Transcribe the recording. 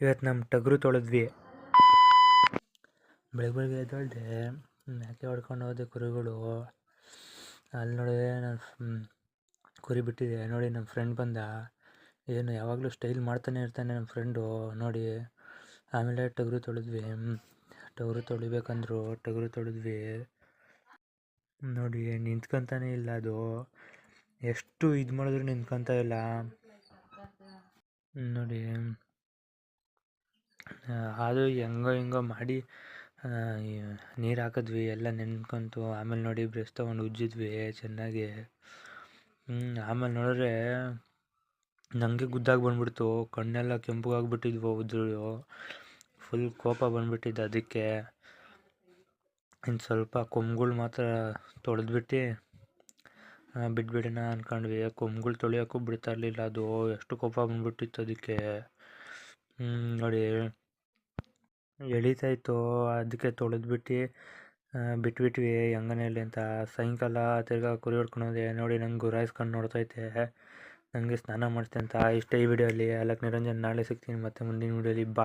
ಇವತ್ತು ನಮ್ಮ ಟಗರು ತೊಳೆದ್ವಿ. ಬೆಳಗ್ಗೆ ಎದ್ದೊಳ್ದೆ, ಮೇಕೆ ಹೊಡ್ಕೊಂಡು ಹೋದೆ ಕುರಿಗಳು. ಅಲ್ಲಿ ನೋಡಿದ್ರೆ ನಾನು ಕುರಿ ಬಿಟ್ಟಿದೆ ನೋಡಿ. ನಮ್ಮ ಫ್ರೆಂಡ್ ಬಂದ, ಏನು ಯಾವಾಗಲೂ ಸ್ಟೈಲ್ ಮಾಡ್ತಾನೆ ಇರ್ತಾನೆ ನಮ್ಮ ಫ್ರೆಂಡು ನೋಡಿ. ಆಮೇಲೆ ಟಗರು ತೊಳಿಬೇಕಂದ್ರು, ಟಗರು ತೊಳೆದ್ವಿ ನೋಡಿ. ನಿಂತ್ಕೊಂತಾನೆ ಇಲ್ಲ ಅದು, ಎಷ್ಟು ಇದು ಮಾಡಿದ್ರು ನಿಂತ್ಕೊಂತ ಇಲ್ಲ ನೋಡಿ. ಅದು ಹೆಂಗೋ ಮಾಡಿ ನೀರು ಹಾಕಿದ್ವಿ, ಎಲ್ಲ ನೆನ್ಕೊಂತು. ಆಮೇಲೆ ನೋಡಿ ಬ್ರಷ್ ತೊಗೊಂಡು ಉಜ್ಜಿದ್ವಿ ಚೆನ್ನಾಗಿ. ಆಮೇಲೆ ನೋಡಿದ್ರೆ ನನಗೆ ಗುದ್ದಾಗಿ ಬಂದ್ಬಿಡ್ತು, ಕಣ್ಣೆಲ್ಲ ಕೆಂಪಗಾಗ್ಬಿಟ್ಟಿದ್ವು, ಉದ್ರು. ಫುಲ್ ಕೋಪ ಬಂದ್ಬಿಟ್ಟಿದ್ದು. ಅದಕ್ಕೆ ಇನ್ನು ಸ್ವಲ್ಪ ಕೊಂಬುಗಳು ಮಾತ್ರ ತೊಳೆದ್ಬಿಟ್ಟು ಬಿಟ್ಬಿಡೋಣ ಅಂದ್ಕೊಂಡ್ವಿ. ಕೊಂಬುಗಳು ತೊಳೆಯೋಕ್ಕೂ ಬಿಡ್ತಾ ಇರಲಿಲ್ಲ ಅದು, ಎಷ್ಟು ಕೋಪ ಬಂದ್ಬಿಟ್ಟಿತ್ತು ಅದಕ್ಕೆ ನೋಡಿ. ಎಳೀತಾಯಿತ್ತು, ಅದಕ್ಕೆ ತೊಳೆದ್ಬಿಟ್ಟು ಬಿಟ್ಬಿಟ್ವಿ ಹೆಂಗನೇಲಿ ಅಂತ. ಸಾಯಂಕಾಲ ತಿರ್ಗಾ ಕುರಿ ಹೊಡ್ಕೊಂಡು ಹೋದೆ ನೋಡಿ. ನಂಗೆ ಗುರಾಯಿಸ್ಕೊಂಡು ನೋಡ್ತೈತೆ, ನನಗೆ ಸ್ನಾನ ಮಾಡಿಸ್ತೆ ಅಂತ. ಇಷ್ಟೇ ಈ ವಿಡಿಯೋಲಿ. ಅಲಕ್ ನಿರಂಜನ್. ನಾಳೆ ಸಿಗ್ತೀನಿ ಮತ್ತೆ ಮುಂದಿನ ವಿಡಿಯೋಲಿ.